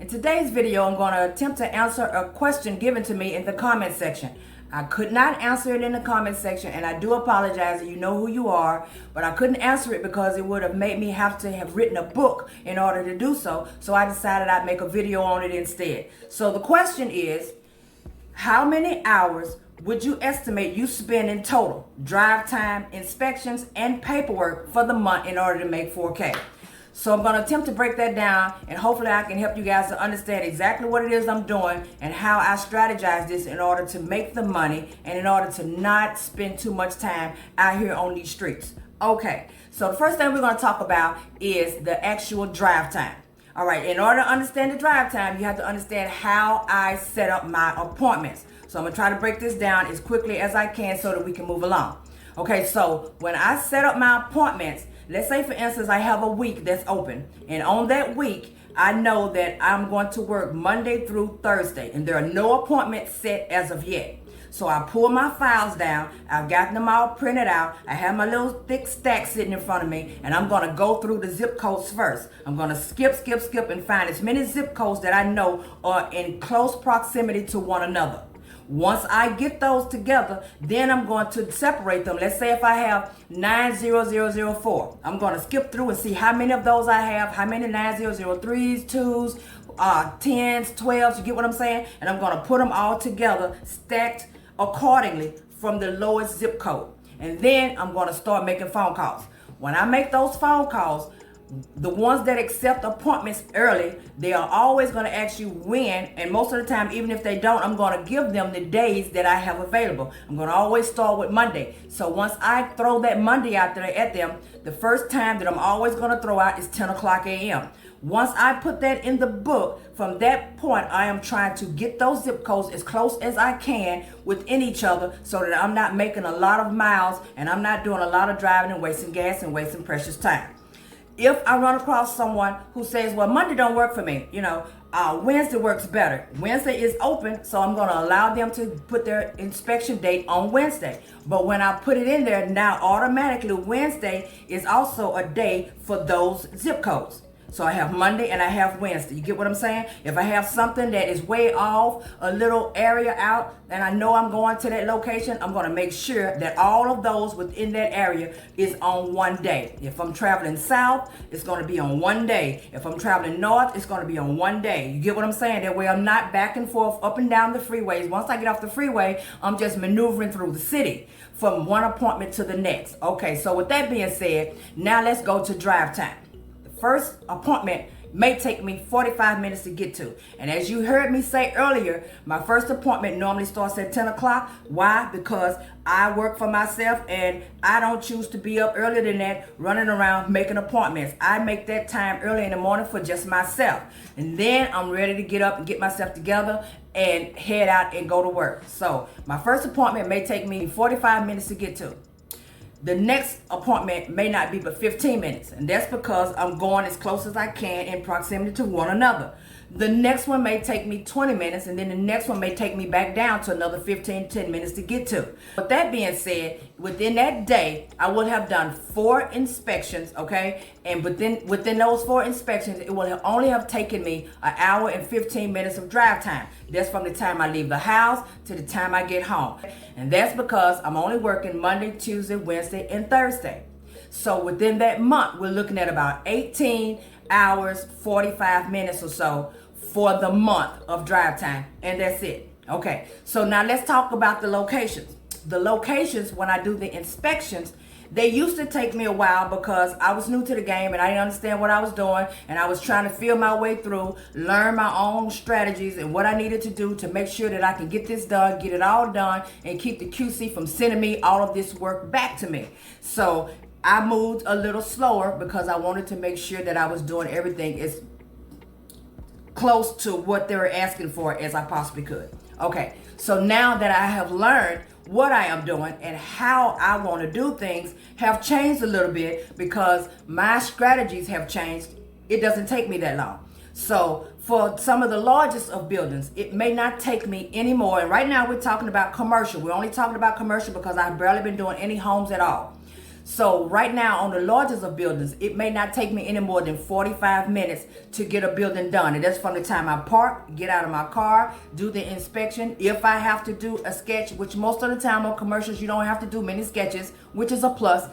In today's video, I'm going to attempt to answer a question given to me in the comment section. I could not answer it in the comment section, and I do apologize. You know who you are, but I couldn't answer it because it would have made me have to have written a book in order to do so. So I decided I'd make a video on it instead. So the question is, how many hours would you estimate you spend in total, drive time, inspections, and paperwork for the month in order to make $4K? So I'm going to attempt to break that down, and hopefully I can help you guys to understand exactly what it is I'm doing and how I strategize this in order to make the money and in order to not spend too much time out here on these streets. Okay, so the first thing we're going to talk about is the actual drive time. All right, in order to understand the drive time, you have to understand how I set up my appointments. So I'm going to try to break this down as quickly as I can so that we can move along. Okay, so when I set up my appointments, let's say for instance I have a week that's open, and on that week I know that I'm going to work Monday through Thursday, and there are no appointments set as of yet. So I pull my files down, I've got them all printed out, I have my little thick stack sitting in front of me, and I'm going to go through the zip codes first. I'm going to skip and find as many zip codes that I know are in close proximity to one another. Once I get those together, then I'm going to separate them. Let's say if I have 90004, I'm going to skip through and see how many of those I have, how many 9003s, 2s, 10s, 12s, you get what I'm saying? And I'm going to put them all together, stacked accordingly from the lowest zip code. And then I'm going to start making phone calls. When I make those phone calls, the ones that accept appointments early, they are always going to ask you when, and most of the time, even if they don't, I'm going to give them the days that I have available. I'm going to always start with Monday. So once I throw that Monday out there at them, the first time that I'm always going to throw out is 10 o'clock a.m. Once I put that in the book, from that point, I am trying to get those zip codes as close as I can within each other so that I'm not making a lot of miles and I'm not doing a lot of driving and wasting gas and wasting precious time. If I run across someone who says, well, Monday don't work for me, Wednesday works better. Wednesday is open, so I'm going to allow them to put their inspection date on Wednesday. But when I put it in there, now automatically Wednesday is also a day for those zip codes. So I have Monday and I have Wednesday. You get what I'm saying? If I have something that is way off, a little area out, and I know I'm going to that location, I'm going to make sure that all of those within that area is on one day. If I'm traveling south, it's going to be on one day. If I'm traveling north, it's going to be on one day. You get what I'm saying? That way I'm not back and forth, up and down the freeways. Once I get off the freeway, I'm just maneuvering through the city from one appointment to the next. Okay, so with that being said, now let's go to drive time. First appointment may take me 45 minutes to get to. And as you heard me say earlier, my first appointment normally starts at 10 o'clock. Why? Because I work for myself and I don't choose to be up earlier than that running around making appointments. I make that time early in the morning for just myself. And then I'm ready to get up and get myself together and head out and go to work. So my first appointment may take me 45 minutes to get to. The next appointment may not be but 15 minutes, and that's because I'm going as close as I can in proximity to one another. The next one may take me 20 minutes, and then the next one may take me back down to another 10 minutes to get to. With that being said, within that day, I will have done 4 inspections, okay? And within those 4 inspections, it will only have taken me an hour and 15 minutes of drive time. That's from the time I leave the house to the time I get home. And that's because I'm only working Monday, Tuesday, Wednesday, and Thursday. So within that month, we're looking at about 18 hours, 45 minutes or so for the month of drive time, and that's it. Okay, so now let's talk about the locations. The locations, when I do the inspections, they used to take me a while because I was new to the game and I didn't understand what I was doing, and I was trying to feel my way through, learn my own strategies and what I needed to do to make sure that I can get this done, get it all done, and keep the QC from sending me all of this work back to me. So I moved a little slower because I wanted to make sure that I was doing everything as close to what they were asking for as I possibly could. Okay, so now that I have learned what I am doing and how I want to do things have changed a little bit because my strategies have changed. It doesn't take me that long. So for some of the largest of buildings, it may not take me anymore. And right now we're talking about commercial. We're only talking about commercial because I've barely been doing any homes at all. So right now on the largest of buildings, it may not take me any more than 45 minutes to get a building done. And that's from the time I park, get out of my car, do the inspection. If I have to do a sketch, which most of the time on commercials, you don't have to do many sketches, which is a plus.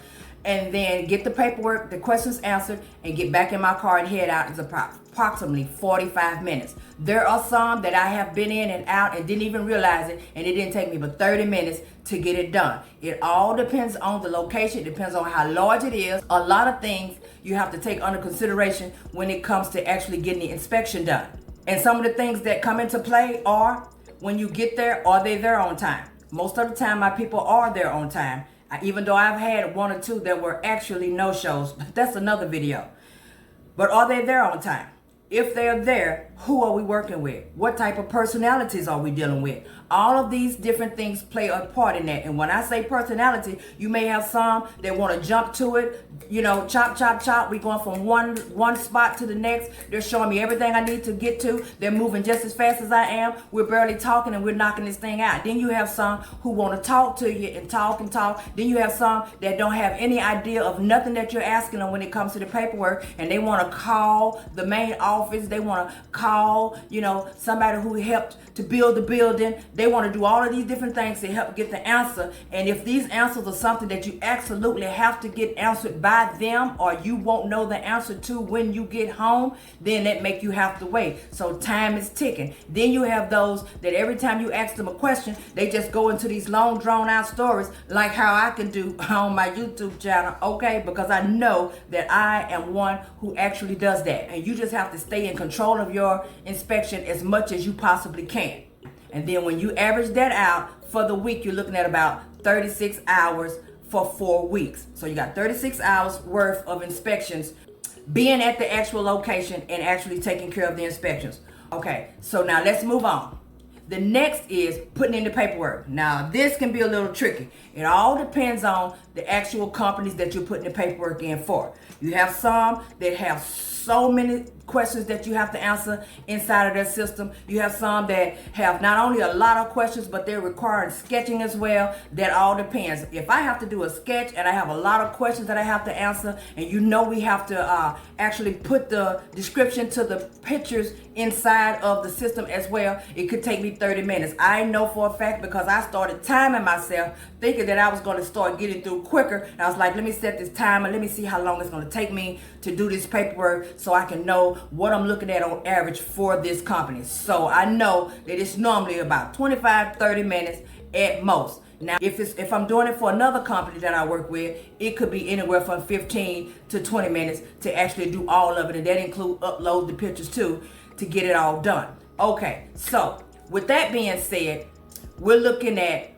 And then get the paperwork, the questions answered, and get back in my car and head out. It's approximately 45 minutes. There are some that I have been in and out and didn't even realize it, and it didn't take me but 30 minutes to get it done. It all depends on the location. It depends on how large it is. A lot of things you have to take under consideration when it comes to actually getting the inspection done. And some of the things that come into play are, when you get there, are they there on time? Most of the time, my people are there on time. Even though I've had one or two that were actually no-shows, but that's another video. But are they there on time? If they're there, who are we working with? What type of personalities are we dealing with? All of these different things play a part in that. And when I say personality, you may have some that want to jump to it, chop, chop, chop. We're going from one spot to the next. They're showing me everything I need to get to. They're moving just as fast as I am. We're barely talking and we're knocking this thing out. Then you have some who want to talk to you and talk and talk. Then you have some that don't have any idea of nothing that you're asking them when it comes to the paperwork, and they want to call the main office. They want to call, somebody who helped to build the building. They want to do all of these different things to help get the answer. And if these answers are something that you absolutely have to get answered by them, or you won't know the answer to when you get home, then that make you have to wait. So time is ticking. Then you have those that every time you ask them a question, they just go into these long drawn out stories, like how I can do on my YouTube channel, okay? Because I know that I am one who actually does that. And you just have to stay in control of your inspection as much as you possibly can. And then when you average that out for the week, you're looking at about 36 hours for 4 weeks. So you got 36 hours worth of inspections, being at the actual location and actually taking care of the inspections. Okay, so now let's move on. The next is putting in the paperwork. Now this can be a little tricky. It all depends on the actual companies that you're putting the paperwork in for. You have some that have so many questions that you have to answer inside of their system. You have some that have not only a lot of questions, but they're requiring sketching as well. That all depends. If I have to do a sketch and I have a lot of questions that I have to answer, and we have to actually put the description to the pictures inside of the system as well, it could take me 30 minutes. I know for a fact because I started timing myself, thinking that I was going to start getting through quicker. And I was like, let me set this timer. Let me see how long it's going to take me to do this paperwork so I can know what I'm looking at on average for this company. So I know that it's normally about 25-30 minutes at most. Now, if I'm doing it for another company that I work with, it could be anywhere from 15 to 20 minutes to actually do all of it. And that includes upload the pictures too, to get it all done. Okay, so with that being said, we're looking at,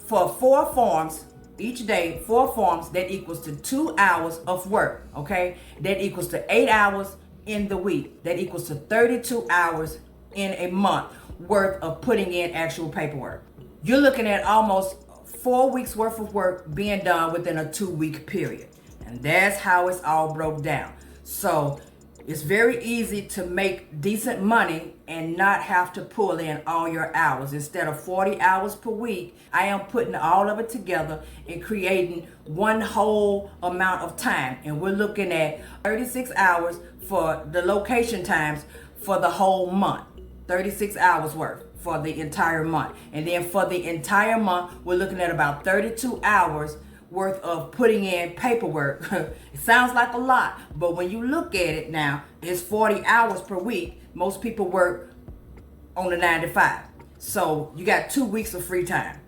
for 4 forms each day, 4 forms, that equals to 2 hours of work, okay? That equals to 8 hours in the week. That equals to 32 hours in a month worth of putting in actual paperwork. You're looking at almost 4 weeks worth of work being done within a 2-week period. And that's how it's all broke down. So it's very easy to make decent money and not have to pull in all your hours. Instead of 40 hours per week, I am putting all of it together and creating one whole amount of time. And we're looking at 36 hours for the location times for the whole month. 36 hours worth for the entire month. And then for the entire month, we're looking at about 32 hours worth of putting in paperwork. It sounds like a lot, but when you look at it now, it's 40 hours per week. Most people work on the 9 to 5. So you got 2 weeks of free time.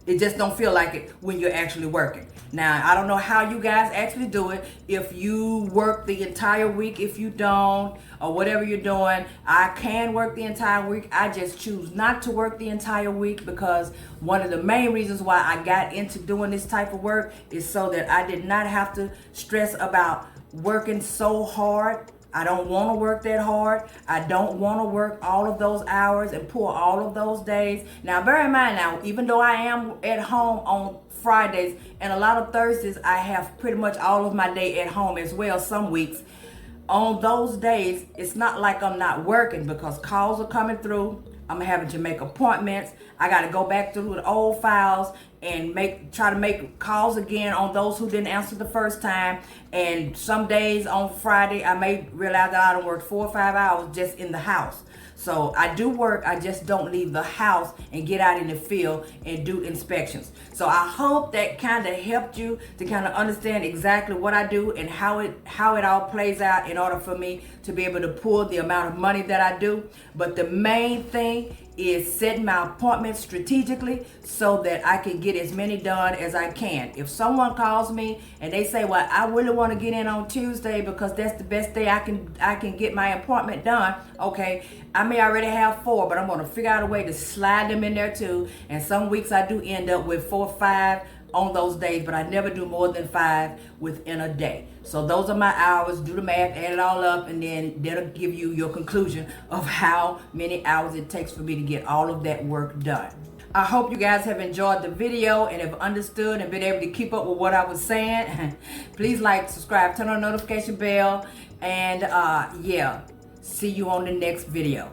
It just don't feel like it when you're actually working. Now, I don't know how you guys actually do it. If you work the entire week, if you don't, or whatever you're doing, I can work the entire week. I just choose not to work the entire week because one of the main reasons why I got into doing this type of work is so that I did not have to stress about working so hard. I don't want to work that hard. I don't want to work all of those hours and pull all of those days. Now, bear in mind now, even though I am at home on Fridays and a lot of Thursdays, I have pretty much all of my day at home as well some weeks. On those days, it's not like I'm not working because calls are coming through. I'm having to make appointments. I got to go back through the old files and try to make calls again on those who didn't answer the first time. And some days on Friday, I may realize that I don't work 4 or 5 hours just in the house. So I do work, I just don't leave the house and get out in the field and do inspections. So I hope that kind of helped you to kind of understand exactly what I do and how it all plays out in order for me to be able to pull the amount of money that I do. But the main thing is setting my appointments strategically so that I can get as many done as I can. If someone calls me and they say, well, I really want to get in on Tuesday because that's the best day I can get my appointment done. Okay, I may already have 4, but I'm going to figure out a way to slide them in there too. And some weeks I do end up with 4 or 5 on those days, but I never do more than 5 within a day. So those are my hours. Do the math, add it all up, and then that'll give you your conclusion of how many hours it takes for me to get all of that work done. I hope you guys have enjoyed the video and have understood and been able to keep up with what I was saying. Please like, subscribe, turn on the notification bell, and yeah, see you on the next video.